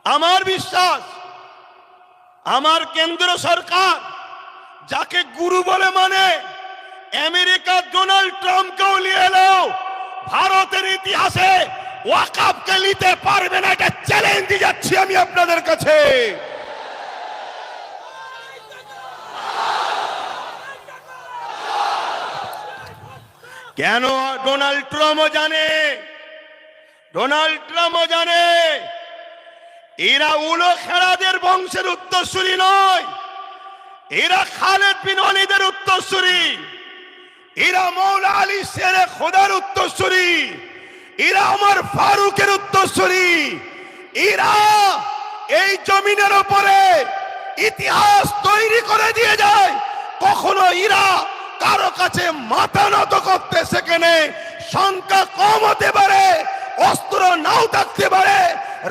আমার বিশ্বাস আমার কেন্দ্র সরকার যাকে গুরু বলে মানে আমেরিকা ডোনাল্ড ট্রাম্পকেও নিয়ে এলো ভারতের ইতিহাসে ওয়াকফকে নিতে পারবে না, এটা চ্যালেঞ্জ দিয়ে যাচ্ছি আমি আপনাদের কাছে। কেন? ডোনাল্ড ট্রাম্পও জানে এরা উলো খেলাদের বংশের উত্তরসূরি নয়, এরা খালেদ বিন ওয়ালিদের উত্তরসূরি, এরা মৌলা আলী শেরে খোদার উত্তরসূরি, এরা আমার ফারুকের উত্তরসূরি। এরা এই জমিনের উপরে ইতিহাস তৈরি করে দিয়ে যায়। কখনো এরা কারো কাছে মাথা নত করতে সেখানে সংখ্যা কম হতে পারে, অস্ত্র নাও থাকতে পারে,